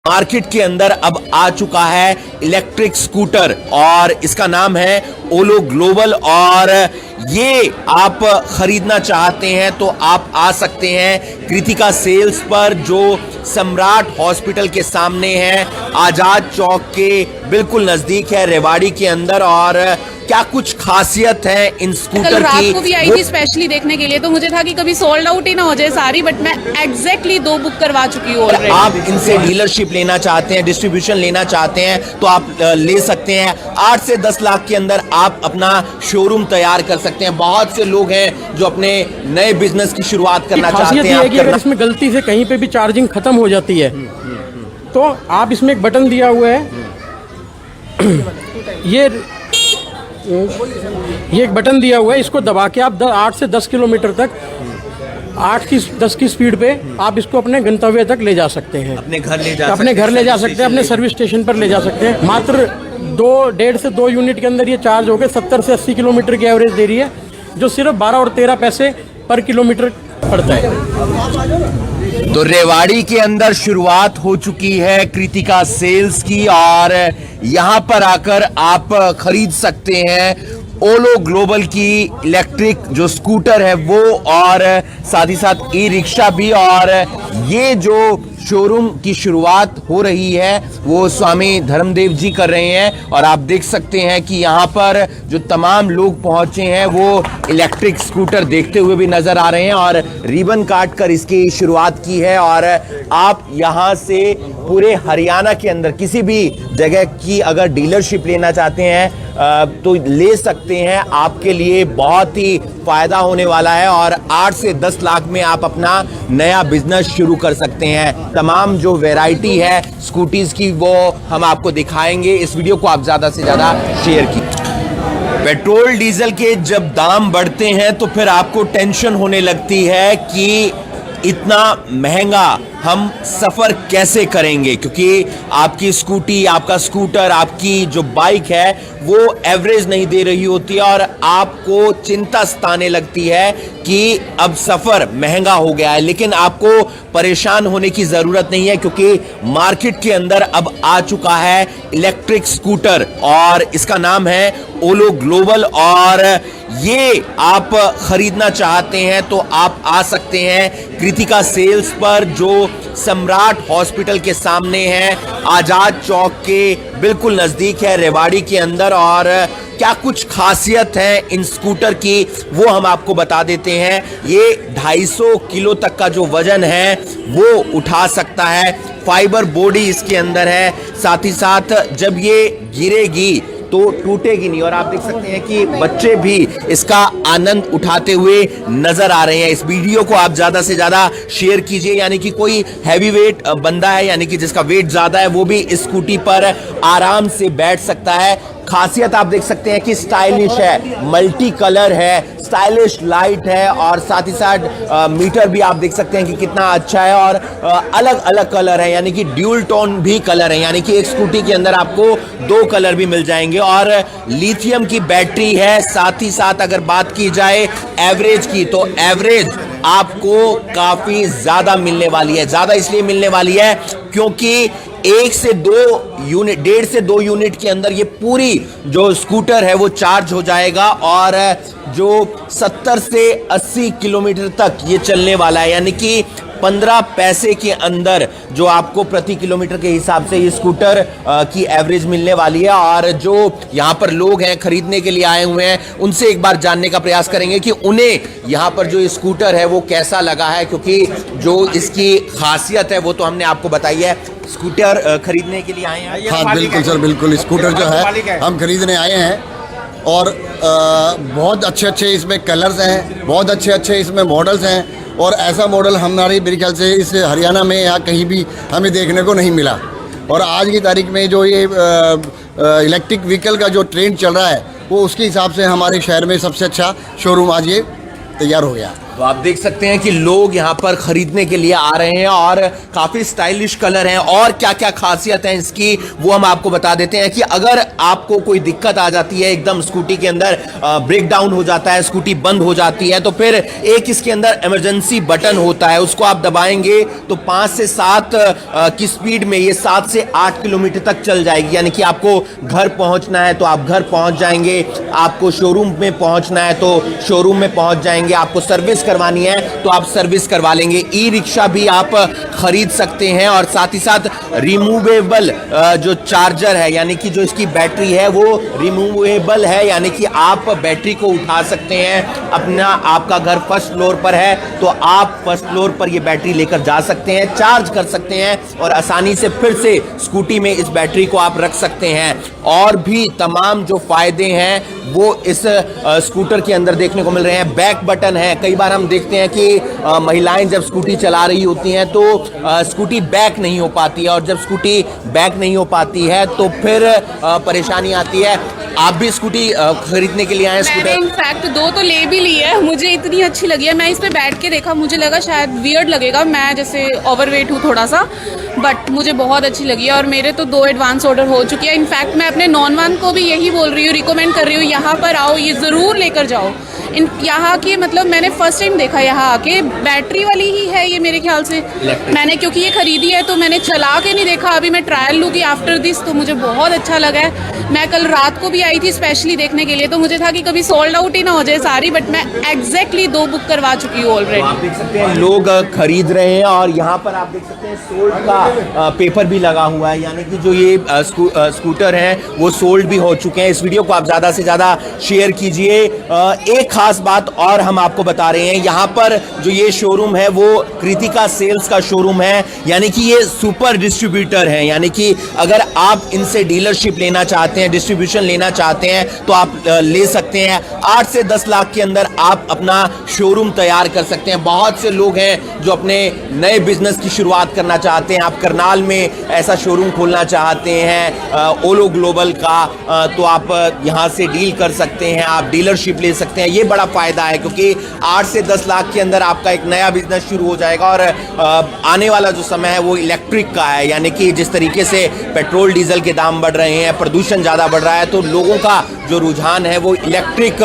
Market के अंदर अब आ चुका है इलेक्ट्रिक स्कूटर और इसका नाम है ओलो ग्लोबल। और ये आप खरीदना चाहते हैं तो आप आ सकते हैं कृतिका सेल्स पर, जो सम्राट हॉस्पिटल के सामने है, आजाद चौक के बिल्कुल नजदीक है, रेवाड़ी के अंदर। और क्या कुछ खासियत है इन स्कूटर की। कल रात को भी आई थी स्पेशली देखने के लिए, तो मुझे था कि कभी सोल्ड आउट ही ना हो जाए सारी, बट मैं एग्जैक्टली 2 बुक करवा चुकी हूँ ऑलरेडी। आप इनसे डीलरशिप लेना चाहते हैं, डिस्ट्रीब्यूशन लेना चाहते हैं तो आप ले सकते हैं। 8 से 10 लाख के अंदर आप अपना शोरूम तैयार कर सकते हैं। बहुत से लोग हैं जो अपने नए बिजनेस की शुरुआत करना चाहते हैं। है कि अगर इसमें गलती से कहीं पे भी चार्जिंग खत्म हो जाती है तो आप इसमें एक बटन दिया हुआ है, ये एक बटन दिया हुआ है, इसको दबा के आप 8 से 10 किलोमीटर तक 8 की स्पीड पे आप इसको अपने गंतव्य तक ले जा सकते हैं। अपने घर ले जा सकते हैं, अपने सर्विस स्टेशन पर ले जा सकते हैं। मात्र 1.5 से 2 यूनिट के अंदर ये चार्ज हो गए 70 से 80 किलोमीटर की एवरेज दे रही है, जो सिर्फ 12 और 13 पैसे पर किलोमीटर पड़ता है। तो रेवाड़ी के अंदर शुरुआत हो चुकी है कृतिका सेल्स की और यहां पर आकर आप खरीद सकते हैं ओलो ग्लोबल की इलेक्ट्रिक जो स्कूटर है वो, और साथ ही साथ ई रिक्शा भी। और ये जो शोरूम की शुरुआत हो रही है वो स्वामी धर्मदेव जी कर रहे हैं। और आप देख सकते हैं कि यहाँ पर जो तमाम लोग पहुंचे हैं वो इलेक्ट्रिक स्कूटर देखते हुए भी नजर आ रहे हैं और रिबन काट कर इसकी शुरुआत की है। और आप यहाँ से पूरे हरियाणा के अंदर किसी भी जगह की अगर डीलरशिप लेना चाहते हैं तो ले सकते हैं। आपके लिए बहुत ही फायदा होने वाला है और 8 से 10 लाख में आप अपना नया बिजनेस शुरू कर सकते हैं। तमाम जो वैरायटी है स्कूटीज की वो हम आपको दिखाएंगे। इस वीडियो को आप ज्यादा से ज्यादा शेयर कीजिए। पेट्रोल डीजल के जब दाम बढ़ते हैं तो फिर आपको टेंशन होने लगती है कि इतना महंगा हम सफर कैसे करेंगे, क्योंकि आपकी स्कूटी, आपका स्कूटर, आपकी जो बाइक है वो एवरेज नहीं दे रही होती है और आपको चिंता सताने लगती है कि अब सफर महंगा हो गया है। लेकिन आपको परेशान होने की जरूरत नहीं है, क्योंकि मार्केट के अंदर अब आ चुका है इलेक्ट्रिक स्कूटर और इसका नाम है ओलो ग्लोबल। और ये आप खरीदना चाहते हैं तो आप आ सकते हैं कृतिका सेल्स पर, जो सम्राट हॉस्पिटल के सामने है, आजाद चौक के बिल्कुल नजदीक है, रेवाड़ी के अंदर। और क्या कुछ खासियत है इन स्कूटर की वो हम आपको बता देते हैं। ये 250 किलो तक का जो वजन है वो उठा सकता है, फाइबर बॉडी इसके अंदर है, साथ ही साथ जब ये गिरेगी तो टूटेगी नहीं। और आप देख सकते हैं कि बच्चे भी इसका आनंद उठाते हुए नजर आ रहे हैं। इस वीडियो को आप ज्यादा से ज्यादा शेयर कीजिए, यानी कि कोई हैवी वेट बंदा है, यानी कि जिसका वेट ज्यादा है, वो भी इस स्कूटी पर आराम से बैठ सकता है। खासियत आप देख सकते हैं कि स्टाइलिश है, मल्टी कलर है, स्टाइलिश लाइट है और साथ ही साथ मीटर भी आप देख सकते हैं कि कितना अच्छा है। और अलग अलग कलर है, यानी कि ड्यूल टोन भी कलर है, यानी कि एक स्कूटी के अंदर आपको 2 कलर भी मिल जाएंगे। और लिथियम की बैटरी है। साथ ही साथ अगर बात की जाए एवरेज की, तो एवरेज आपको काफी ज्यादा मिलने वाली है। ज्यादा इसलिए मिलने वाली है क्योंकि 1 से 2 यूनिट, 1.5 से 2 यूनिट के अंदर ये पूरी जो स्कूटर है वो चार्ज हो जाएगा और जो 70 से 80 किलोमीटर तक ये चलने वाला है, यानी कि 15 पैसे के अंदर जो आपको प्रति किलोमीटर के हिसाब से ये स्कूटर की एवरेज मिलने वाली है। और जो यहाँ पर लोग हैं खरीदने के लिए आए हुए हैं, उनसे एक बार जानने का प्रयास करेंगे कि उन्हें यहाँ पर जो ये स्कूटर है वो कैसा लगा है, क्योंकि जो इसकी खासियत है वो तो हमने आपको बताई है। स्कूटर खरीदने के लिए आए हैं? हाँ बिल्कुल सर, बिल्कुल। स्कूटर जो है हम खरीदने आए हैं और बहुत अच्छे इसमें कलर्स हैं, बहुत अच्छे इसमें मॉडल्स हैं। और ऐसा मॉडल हमारी मेरे ख्याल से इस हरियाणा में या कहीं भी हमें देखने को नहीं मिला। और आज की तारीख में जो ये इलेक्ट्रिक व्हीकल का जो ट्रेंड चल रहा है वो उसके हिसाब से हमारे शहर में सबसे अच्छा शोरूम आज ये तैयार हो गया। तो आप देख सकते हैं कि लोग यहाँ पर खरीदने के लिए आ रहे हैं और काफी स्टाइलिश कलर हैं और क्या क्या खासियत है इसकी वो हम आपको बता देते हैं कि अगर आपको कोई दिक्कत आ जाती है, एकदम स्कूटी के अंदर ब्रेक डाउन हो जाता है, स्कूटी बंद हो जाती है, तो फिर एक इसके अंदर इमरजेंसी बटन होता है, उसको आप दबाएंगे तो 5 से 7 की स्पीड में ये 7 से 8 किलोमीटर तक चल जाएगी। यानी कि आपको घर पहुंचना है तो आप घर पहुंच जाएंगे, आपको शोरूम में पहुंचना है तो शोरूम में पहुंच जाएंगे, आपको सर्विस करवानी है तो आप सर्विस करवा लेंगे। ई रिक्शा भी आप खरीद सकते हैं और साथ ही साथ रिमूवेबल जो चार्जर है, यानी कि जो इसकी बैटरी है वो रिमूवेबल है, यानी कि आप बैटरी को उठा सकते हैं। अपना आपका घर फर्स्ट फ्लोर पर है तो आप फर्स्ट फ्लोर पर ये बैटरी लेकर जा सकते हैं, चार्ज कर सकते हैं और आसानी से फिर से स्कूटी में इस बैटरी को आप रख सकते हैं। और भी तमाम जो फायदे हैं वो इस स्कूटर के अंदर देखने को मिल रहे हैं। बैक बटन है, कई बार हम देखते हैं कि महिलाएं जब स्कूटी चला रही होती हैं तो स्कूटी बैक नहीं हो पाती है और जब स्कूटी बैक नहीं हो पाती है तो फिर परेशानी आती है। आप भी स्कूटी खरीदने के लिए आए मैंने स्कूटर? इनफैक्ट 2 तो ले भी ली है, मुझे इतनी अच्छी लगी है। मैं इस पे बैठ के देखा, मुझे लगा शायद वियर्ड लगेगा, मैं जैसे ओवरवेट हूँ थोड़ा सा, बट मुझे बहुत अच्छी लगी है और मेरे तो 2 एडवांस ऑर्डर हो चुकी है। इनफैक्ट मैं अपने नॉन वन को भी यही बोल रही हूँ, रिकमेंड कर रही हूँ, यहाँ पर आओ, ये ज़रूर लेकर जाओ। यहाँ की मतलब मैंने फर्स्ट टाइम देखा यहाँ आके, बैटरी वाली ही है ये मेरे ख्याल से। मैंने क्योंकि ये खरीदी है तो मैंने चला के नहीं देखा, अभी मैं ट्रायल लूँगी आफ्टर दिस, तो मुझे बहुत अच्छा लगा है। मैं कल रात को भी आई थी स्पेशली देखने के लिए, तो मुझे था कि कभी सोल्ड आउट ही ना हो जाए सारी, बट मैं एग्जैक्टली 2 बुक करवा चुकी हूँ ऑलरेडी। आप देख सकते हैं लोग खरीद रहे हैं और यहाँ पर आप देख सकते हैं सोल्ड का पेपर भी लगा हुआ है, यानी कि जो ये स्कूटर हैं वो सोल्ड भी हो चुके हैं। इस वीडियो को आप ज़्यादा से ज़्यादा शेयर कीजिए। एक खास बात और हम आपको बता रहे हैं, यहाँ पर जो ये शोरूम है वो कृतिका सेल्स का शोरूम है, यानी कि ये सुपर डिस्ट्रीब्यूटर है, यानी कि अगर आप इनसे डीलरशिप लेना चाहते हैं, डिस्ट्रीब्यूशन लेना चाहते हैं तो आप ले सकते हैं। 8 से 10 लाख के अंदर आप अपना शोरूम तैयार कर सकते हैं। बहुत से लोग हैं जो अपने नए बिजनेस की शुरुआत करना चाहते हैं, आप करनाल में ऐसा शोरूम खोलना चाहते हैं ओलो ग्लोबल का, तो आप यहाँ से डील कर सकते हैं, आप डीलरशिप ले सकते हैं। ये बड़ा फायदा है क्योंकि 8 से 10 लाख के अंदर आपका एक नया बिजनेस शुरू हो जाएगा और आने वाला जो समय है वो इलेक्ट्रिक का है, यानी कि जिस तरीके से पेट्रोल डीजल के दाम बढ़ रहे हैं, प्रदूषण ज़्यादा बढ़ रहा है, तो लोगों का जो रुझान है वो इलेक्ट्रिक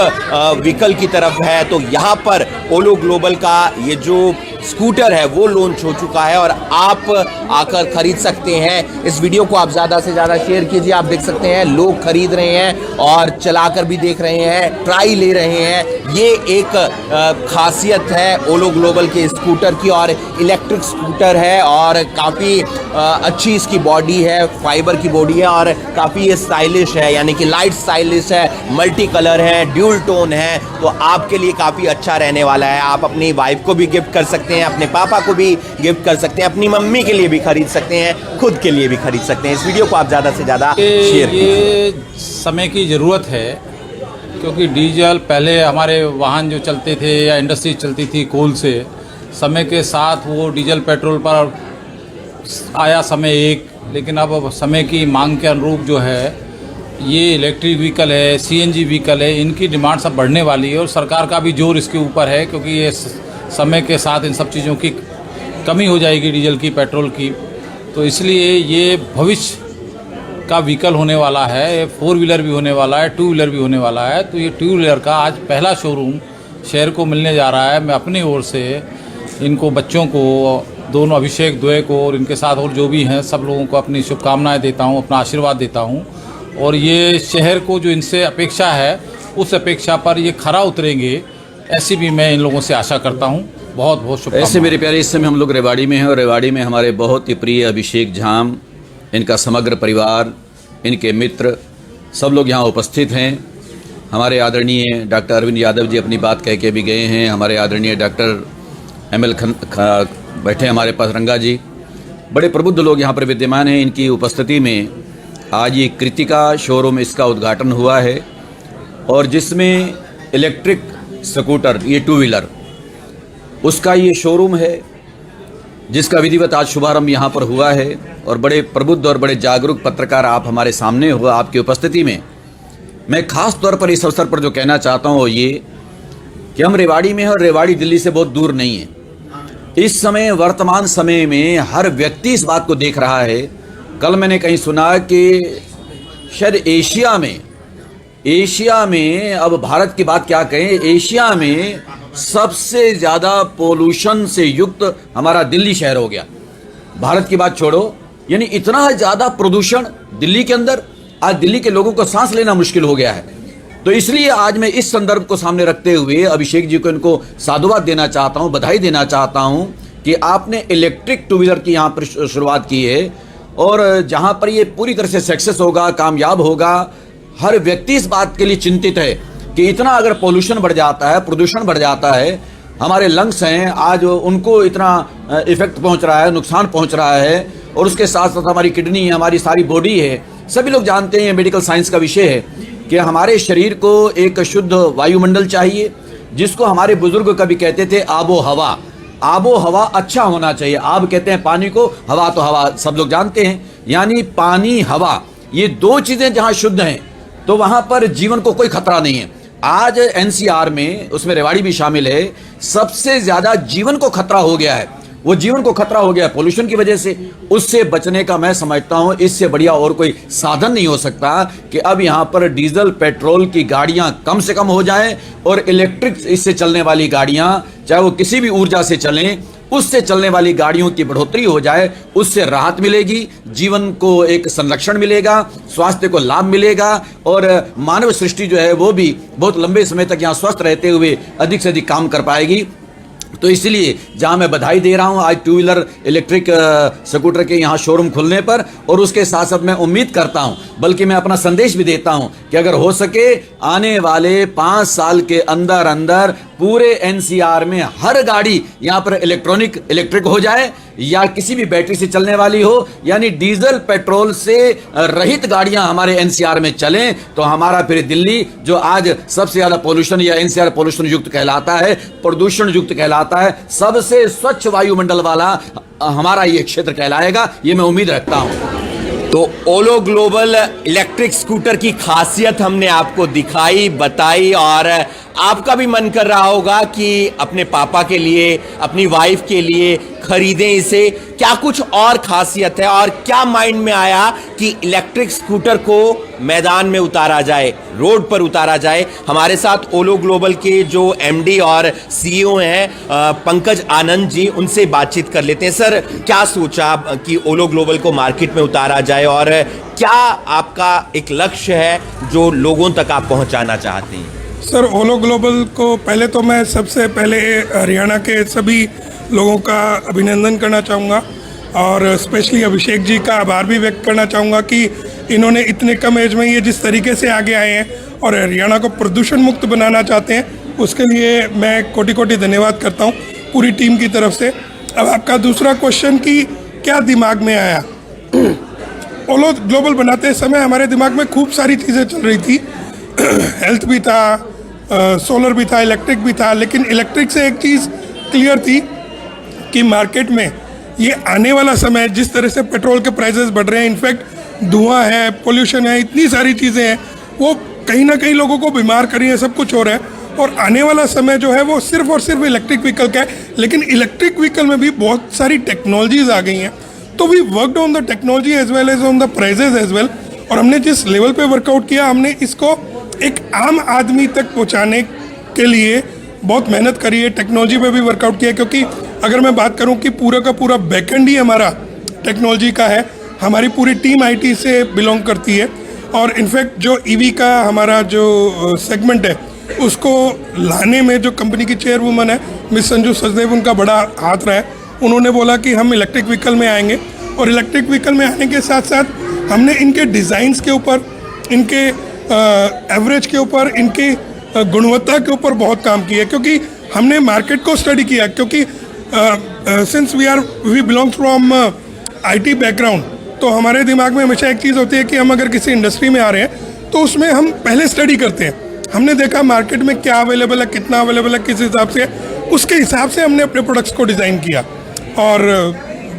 व्हीकल की तरफ है। तो यहाँ पर ओलो ग्लोबल का ये जो स्कूटर है वो लॉन्च हो चुका है और आप आकर खरीद सकते हैं। इस वीडियो को आप ज़्यादा से ज़्यादा शेयर कीजिए। आप देख सकते हैं लोग खरीद रहे हैं और चलाकर भी देख रहे हैं, ट्राई ले रहे हैं। ये एक खासियत है ओलो ग्लोबल के स्कूटर की और इलेक्ट्रिक स्कूटर है और काफ़ी अच्छी इसकी बॉडी है, फाइबर की बॉडी है और काफ़ी ये स्टाइलिश है, यानी कि लाइट स्टाइलिश है, मल्टी कलर है, ड्यूल टोन है, तो आपके लिए काफ़ी अच्छा रहने वाला है। आप अपनी वाइफ को भी गिफ्ट कर सकते हैं, अपने पापा को भी गिफ्ट कर सकते हैं, अपनी मम्मी के लिए भी खरीद सकते हैं, खुद के लिए भी खरीद सकते हैं। इस वीडियो को आप ज़्यादा से ज़्यादा शेयर कीजिए। ये समय की ज़रूरत है क्योंकि डीजल पहले हमारे वाहन जो चलते थे या इंडस्ट्री चलती थी कोल से, समय के साथ वो डीजल पेट्रोल पर आया समय एक, लेकिन अब समय की मांग के अनुरूप जो है ये इलेक्ट्रिक व्हीकल है, सीएनजी व्हीकल है, इनकी डिमांड सब बढ़ने वाली है और सरकार का भी जोर इसके ऊपर है क्योंकि ये समय के साथ इन सब चीज़ों की कमी हो जाएगी, डीजल की, पेट्रोल की, तो इसलिए ये भविष्य का व्हीकल होने वाला है। 4 व्हीलर भी होने वाला है, 2 व्हीलर भी होने वाला है। तो ये 2 व्हीलर का आज पहला शोरूम शहर को मिलने जा रहा है। मैं अपनी ओर से इनको, बच्चों को, दोनों अभिषेक द्वय को और इनके साथ और जो भी हैं सब लोगों को अपनी शुभकामनाएं देता हूं, अपना आशीर्वाद देता हूं और ये शहर को जो इनसे अपेक्षा है उस अपेक्षा पर ये खरा उतरेंगे, ऐसी भी मैं इन लोगों से आशा करता हूं। बहुत बहुत शुभकामनाएं। ऐसे मेरे प्यारे, इस समय हम लोग रेवाड़ी में हैं और रेवाड़ी में हमारे बहुत ही प्रिय अभिषेक झाम, इनका समग्र परिवार, इनके मित्र सब लोग यहाँ उपस्थित हैं। हमारे आदरणीय डॉक्टर अरविंद यादव जी अपनी बात कह के भी गए हैं। हमारे आदरणीय डॉक्टर ML बैठे हमारे पास, रंगा जी, बड़े प्रबुद्ध लोग यहाँ पर विद्यमान हैं। इनकी उपस्थिति में आज ये कृतिका शोरूम इसका उद्घाटन हुआ है और जिसमें इलेक्ट्रिक स्कूटर, ये 2 व्हीलर, उसका ये शोरूम है जिसका विधिवत आज शुभारंभ यहाँ पर हुआ है और बड़े प्रबुद्ध और बड़े जागरूक पत्रकार आप हमारे सामने हुआ। आपकी उपस्थिति में मैं खास तौर पर इस अवसर पर जो कहना चाहता हूँ वो ये कि हम रेवाड़ी में हैं और रेवाड़ी दिल्ली से बहुत दूर नहीं है। इस समय वर्तमान समय में हर व्यक्ति इस बात को देख रहा है। कल मैंने कहीं सुना कि शायद एशिया में अब भारत की बात क्या कहें, एशिया में सबसे ज़्यादा पोल्यूशन से युक्त हमारा दिल्ली शहर हो गया। भारत की बात छोड़ो, यानी इतना ज़्यादा प्रदूषण दिल्ली के अंदर, आज दिल्ली के लोगों को सांस लेना मुश्किल हो गया है। तो इसलिए आज मैं इस संदर्भ को सामने रखते हुए अभिषेक जी को इनको साधुवाद देना चाहता हूं, बधाई देना चाहता हूं कि आपने इलेक्ट्रिक टू व्हीलर की यहां पर शुरुआत की है और जहां पर ये पूरी तरह से सक्सेस होगा, कामयाब होगा। हर व्यक्ति इस बात के लिए चिंतित है कि इतना अगर पोल्यूशन बढ़ जाता है, प्रदूषण बढ़ जाता है, हमारे लंग्स हैं आज उनको इतना इफेक्ट पहुंच रहा है, नुकसान पहुंच रहा है, और उसके साथ साथ हमारी किडनी, हमारी सारी बॉडी है। सभी लोग जानते हैं, मेडिकल साइंस का विषय है कि हमारे शरीर को एक शुद्ध वायुमंडल चाहिए, जिसको हमारे बुजुर्ग कभी कहते थे आबो हवा। आबो हवा अच्छा होना चाहिए। आब कहते हैं पानी को, हवा तो हवा सब लोग जानते हैं, यानी पानी हवा, ये दो चीजें जहां शुद्ध हैं तो वहां पर जीवन को कोई खतरा नहीं है। आज एनसीआर में, उसमें रेवाड़ी भी शामिल है, सबसे ज्यादा जीवन को खतरा हो गया है। वो जीवन को खतरा हो गया पोल्यूशन की वजह से। उससे बचने का मैं समझता हूं इससे बढ़िया और कोई साधन नहीं हो सकता कि अब यहां पर डीजल पेट्रोल की गाड़ियां कम से कम हो जाएं और इलेक्ट्रिक इससे चलने वाली गाड़ियां, चाहे वो किसी भी ऊर्जा से चलें, उससे चलने वाली गाड़ियों की बढ़ोतरी हो जाए। उससे राहत मिलेगी, जीवन को एक संरक्षण मिलेगा, स्वास्थ्य को लाभ मिलेगा और मानव सृष्टि जो है वो भी बहुत लंबे समय तक यहाँ स्वस्थ रहते हुए अधिक से अधिक काम कर पाएगी। तो इसलिए जहां मैं बधाई दे रहा हूं आज टू व्हीलर इलेक्ट्रिक स्कूटर के यहां शोरूम खुलने पर, और उसके साथ साथ मैं उम्मीद करता हूं, बल्कि मैं अपना संदेश भी देता हूं कि अगर हो सके आने वाले 5 साल के अंदर अंदर पूरे एनसीआर में हर गाड़ी यहां पर इलेक्ट्रिक हो जाए या किसी भी बैटरी से चलने वाली हो, यानी डीजल पेट्रोल से रहित गाड़ियां हमारे एनसीआर में चलें, तो हमारा फिर दिल्ली जो आज सबसे ज्यादा पोल्यूशन या एनसीआर पोल्यूशन युक्त कहलाता है, प्रदूषण युक्त कहलाता है, सबसे स्वच्छ वायुमंडल वाला हमारा ये क्षेत्र कहलाएगा, ये मैं उम्मीद रखता हूं। तो ओलो ग्लोबल इलेक्ट्रिक स्कूटर की खासियत हमने आपको दिखाई, बताई, और आपका भी मन कर रहा होगा कि अपने पापा के लिए, अपनी वाइफ के लिए खरीदें इसे। क्या कुछ और खासियत है और क्या माइंड में आया कि इलेक्ट्रिक स्कूटर को मैदान में उतारा जाए, रोड पर उतारा जाए? हमारे साथ ओलो ग्लोबल के जो एमडी और सीईओ हैं पंकज आनंद जी, उनसे बातचीत कर लेते हैं। सर, क्या सोचा कि ओलो ग्लोबल को मार्केट में उतारा जाए और क्या आपका एक लक्ष्य है जो लोगों तक आप पहुंचाना चाहते हैं? सर, ओलो ग्लोबल को पहले तो मैं सबसे पहले हरियाणा के सभी लोगों का अभिनंदन करना चाहूँगा और स्पेशली अभिषेक जी का आभार भी व्यक्त करना चाहूँगा कि इन्होंने इतने कम एज में ये जिस तरीके से आगे आए हैं और हरियाणा को प्रदूषण मुक्त बनाना चाहते हैं, उसके लिए मैं कोटि कोटि धन्यवाद करता हूँ पूरी टीम की तरफ से। अब आपका दूसरा क्वेश्चन कि क्या दिमाग में आया, ओलो ग्लोबल बनाते समय हमारे दिमाग में खूब सारी चीज़ें चल रही थी। हेल्थ भी था, सोलर भी था, इलेक्ट्रिक भी था, लेकिन इलेक्ट्रिक से एक चीज़ क्लियर थी कि मार्केट में ये आने वाला समय जिस तरह से पेट्रोल के प्राइसेस बढ़ रहे हैं, इनफैक्ट धुआं है, पोल्यूशन है, इतनी सारी चीज़ें हैं, वो कहीं ना कहीं लोगों को बीमार कर रही है, सब कुछ हो रहा है। और आने वाला समय जो है वो सिर्फ और सिर्फ इलेक्ट्रिक व्हीकल का है, लेकिन इलेक्ट्रिक व्हीकल में भी बहुत सारी टेक्नोलॉजीज आ गई हैं। तो we worked on the technology as well as on the prices as well, और हमने जिस लेवल पे वर्कआउट किया, हमने इसको एक आम आदमी तक पहुंचाने के लिए बहुत मेहनत करी है, टेक्नोलॉजी पे भी वर्कआउट किया। क्योंकि अगर मैं बात करूं कि पूरा का पूरा बैकएंड ही हमारा टेक्नोलॉजी का है, हमारी पूरी टीम आईटी से बिलोंग करती है, और इनफैक्ट जो ईवी का हमारा जो सेगमेंट है उसको लाने में जो कंपनी की चेयरवुमन है मिस संजू सचदेव, उनका बड़ा हाथ रहा है। उन्होंने बोला कि हम इलेक्ट्रिक व्हीकल में आएंगे, और इलेक्ट्रिक व्हीकल में आने के साथ साथ हमने इनके डिज़ाइंस के ऊपर, इनके एवरेज के ऊपर, इनकी गुणवत्ता के ऊपर बहुत काम किया, क्योंकि हमने मार्केट को स्टडी किया। क्योंकि since we belong from IT background, तो हमारे दिमाग में हमेशा एक चीज़ होती है कि हम अगर किसी इंडस्ट्री में आ रहे हैं तो उसमें हम पहले स्टडी करते हैं। हमने देखा मार्केट में क्या अवेलेबल है, कितना अवेलेबल है, किस हिसाब से, उसके हिसाब से हमने अपने प्रोडक्ट्स को डिज़ाइन किया। और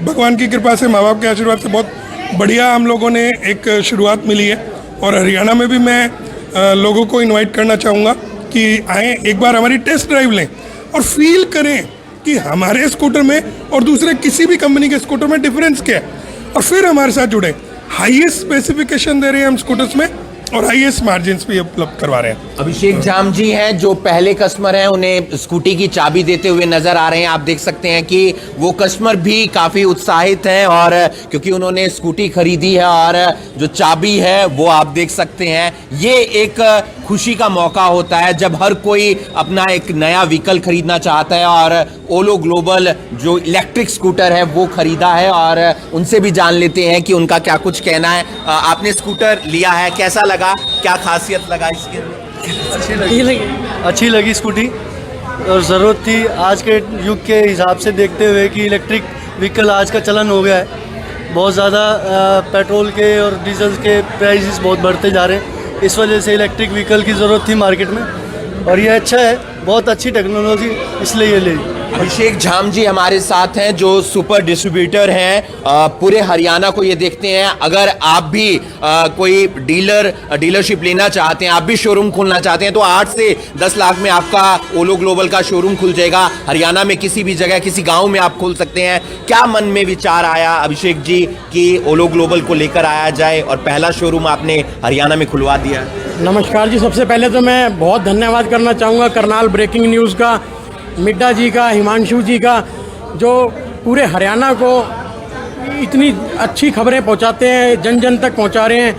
भगवान की कृपा से, माँ बाप के आशीर्वाद से बहुत बढ़िया हम लोगों ने एक शुरुआत मिली है। और हरियाणा में भी मैं लोगों को इनवाइट करना चाहूँगा कि आएँ एक बार हमारी टेस्ट ड्राइव लें और फील करें कि हमारे स्कूटर में और दूसरे किसी भी कंपनी के स्कूटर में डिफरेंस क्या है, और फिर हमारे साथ जुड़े। हाईएस्ट स्पेसिफिकेशन दे रहे हैं हम स्कूटर्स में और हाईएस्ट मार्जिन्स भी उपलब्ध करवा रहे हैं। अभिषेक झाम जी हैं जो पहले कस्टमर हैं, उन्हें स्कूटी की चाबी देते हुए नजर आ रहे हैं। आप देख सकते हैं कि वो कस्टमर भी काफी उत्साहित हैं, और क्योंकि उन्होंने स्कूटी खरीदी है और जो चाबी है वो आप देख सकते हैं। ये एक खुशी का मौका होता है जब हर कोई अपना एक नया व्हीकल खरीदना चाहता है, और ओलो ग्लोबल जो इलेक्ट्रिक स्कूटर है वो खरीदा है, और उनसे भी जान लेते हैं कि उनका क्या कुछ कहना है। आपने स्कूटर लिया है, कैसा लगा, क्या खासियत लगा इसके? अच्छी लगी स्कूटी, और ज़रूरत थी आज के युग के हिसाब से देखते हुए कि इलेक्ट्रिक व्हीकल आज का चलन हो गया है। बहुत ज़्यादा पेट्रोल के और डीजल के प्राइसेस बहुत बढ़ते जा रहे हैं, इस वजह से इलेक्ट्रिक व्हीकल की ज़रूरत थी मार्केट में, और ये अच्छा है, बहुत अच्छी टेक्नोलॉजी, इसलिए ये ली। अभिषेक झाम जी हमारे साथ हैं जो सुपर डिस्ट्रीब्यूटर हैं, पूरे हरियाणा को ये देखते हैं। अगर आप भी कोई डीलरशिप लेना चाहते हैं, आप भी शोरूम खोलना चाहते हैं, तो 8 से 10 लाख में आपका ओलो ग्लोबल का शोरूम खुल जाएगा। हरियाणा में किसी भी जगह, किसी गांव में आप खोल सकते हैं। क्या मन में विचार आया अभिषेक जी कि ओलो ग्लोबल को लेकर आया जाए और पहला शोरूम आपने हरियाणा में खुलवा दिया? नमस्कार जी, सबसे पहले तो मैं बहुत धन्यवाद करना चाहूँगा करनाल ब्रेकिंग न्यूज़ का, मिड्डा जी का, हिमांशु जी का, जो पूरे हरियाणा को इतनी अच्छी खबरें पहुंचाते हैं, जन जन तक पहुंचा रहे हैं।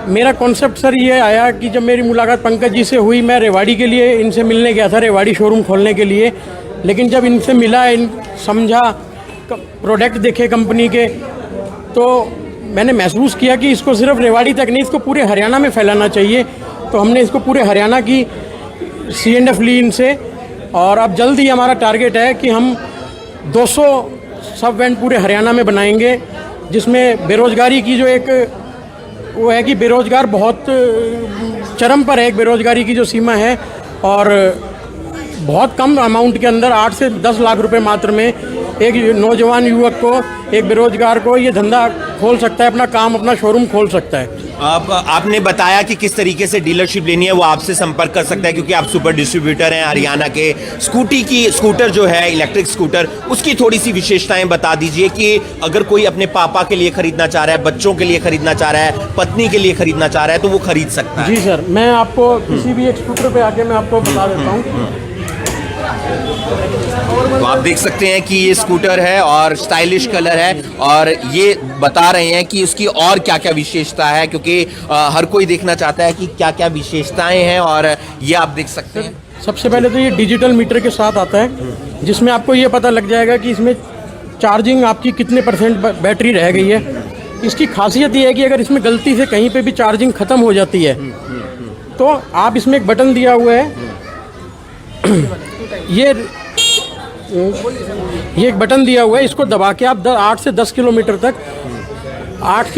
मेरा कॉन्सेप्ट सर ये आया कि जब मेरी मुलाकात पंकज जी से हुई, मैं रेवाड़ी के लिए इनसे मिलने गया था, रेवाड़ी शोरूम खोलने के लिए। लेकिन जब इनसे मिला, समझा, प्रोडक्ट देखे कंपनी के, तो मैंने महसूस किया कि इसको सिर्फ रेवाड़ी तक नहीं, इसको पूरे हरियाणा में फैलाना चाहिए। तो हमने इसको पूरे हरियाणा की C&F ली इनसे, और अब जल्द ही हमारा टारगेट है कि हम 200 सब वैन पूरे हरियाणा में बनाएंगे, जिसमें बेरोज़गारी की जो एक वो है कि बेरोज़गार बहुत चरम पर है, एक बेरोज़गारी की जो सीमा है, और बहुत कम अमाउंट के अंदर 8 से 10 लाख रुपए मात्र में एक नौजवान युवक को, एक बेरोजगार को ये धंधा खोल सकता है, अपना काम, अपना शोरूम खोल सकता है। अब आपने बताया कि किस तरीके से डीलरशिप लेनी है, वो आपसे संपर्क कर सकता है क्योंकि आप सुपर डिस्ट्रीब्यूटर हैं हरियाणा के। स्कूटर जो है इलेक्ट्रिक स्कूटर, उसकी थोड़ी सी विशेषताएं बता दीजिए कि अगर कोई अपने पापा के लिए खरीदना चाह रहा है, बच्चों के लिए खरीदना चाह रहा है, पत्नी के लिए खरीदना चाह रहा है, तो वो खरीद सकता है। जी सर, मैं आपको किसी भी एक स्कूटर पे आके मैं आपको बता देता हूँ। तो आप देख सकते हैं कि ये स्कूटर है और स्टाइलिश कलर है, और ये बता रहे हैं कि उसकी और क्या क्या विशेषता है, क्योंकि हर कोई देखना चाहता है कि क्या क्या विशेषताएं हैं, और ये आप देख सकते हैं। सबसे पहले तो ये डिजिटल मीटर के साथ आता है, जिसमें आपको ये पता लग जाएगा कि इसमें चार्जिंग आपकी कितने % बैटरी रह गई है। इसकी खासियत ये है कि अगर इसमें गलती से कहीं पे भी चार्जिंग ख़त्म हो जाती है, तो आप इसमें एक बटन दिया हुआ है, ये एक बटन दिया हुआ है, इसको दबा के आप 8 से 10 किलोमीटर तक 8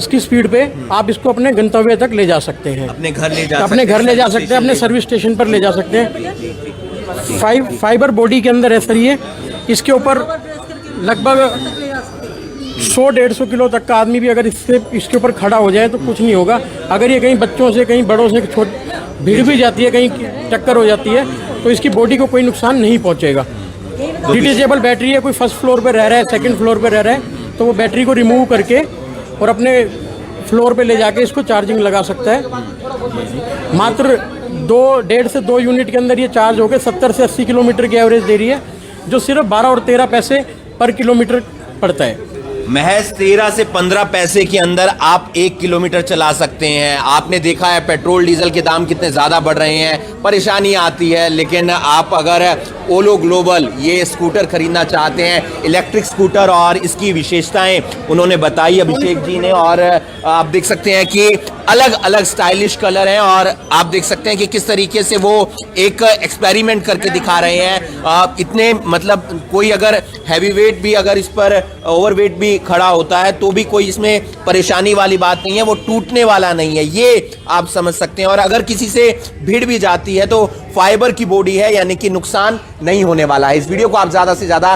की स्पीड पे आप इसको अपने गंतव्य तक ले जा सकते हैं, अपने घर ले जा सकते हैं, अपने सर्विस स्टेशन पर ले जा सकते हैं। फाइबर बॉडी के अंदर है सर ये, इसके ऊपर लगभग 100-150 किलो तक का आदमी भी अगर इसके ऊपर खड़ा हो जाए तो कुछ नहीं होगा। अगर ये कहीं बच्चों से, कहीं बड़ों से भीड़ भी जाती है, कहीं टक्कर हो जाती है, तो इसकी बॉडी को कोई नुकसान नहीं पहुंचेगा। डिटेचेबल बैटरी है, कोई फर्स्ट फ्लोर पे रह रहा है, सेकंड फ्लोर पे रह रहा है, तो वो बैटरी को रिमूव करके और अपने फ्लोर पे ले जाके इसको चार्जिंग लगा सकता है। मात्र 1.5 से 2 यूनिट के अंदर ये चार्ज होकर 70 से 80 किलोमीटर की एवरेज दे रही है, जो सिर्फ 12 और 13 पैसे पर किलोमीटर पड़ता है। महज 13 से 15 पैसे के अंदर आप 1 किलोमीटर चला सकते हैं। आपने देखा है पेट्रोल डीजल के दाम कितने ज़्यादा बढ़ रहे हैं, परेशानी आती है, लेकिन आप अगर ओलो ग्लोबल ये स्कूटर खरीदना चाहते हैं, इलेक्ट्रिक स्कूटर, और इसकी विशेषताएं उन्होंने बताई अभिषेक जी ने, और आप देख सकते हैं कि अलग अलग स्टाइलिश कलर हैं, और आप देख सकते हैं कि किस तरीके से वो एक एक्सपेरिमेंट करके दिखा रहे हैं। इतने मतलब कोई अगर हैवी वेट भी, अगर इस पर ओवर वेट भी खड़ा होता है तो भी कोई इसमें परेशानी वाली बात नहीं है, वो टूटने वाला नहीं है, ये आप समझ सकते हैं। और अगर किसी से भीड़ भी जाती है तो फाइबर की बॉडी है, यानी कि नुकसान नहीं होने वाला है। इस वीडियो को आप ज़्यादा से ज़्यादा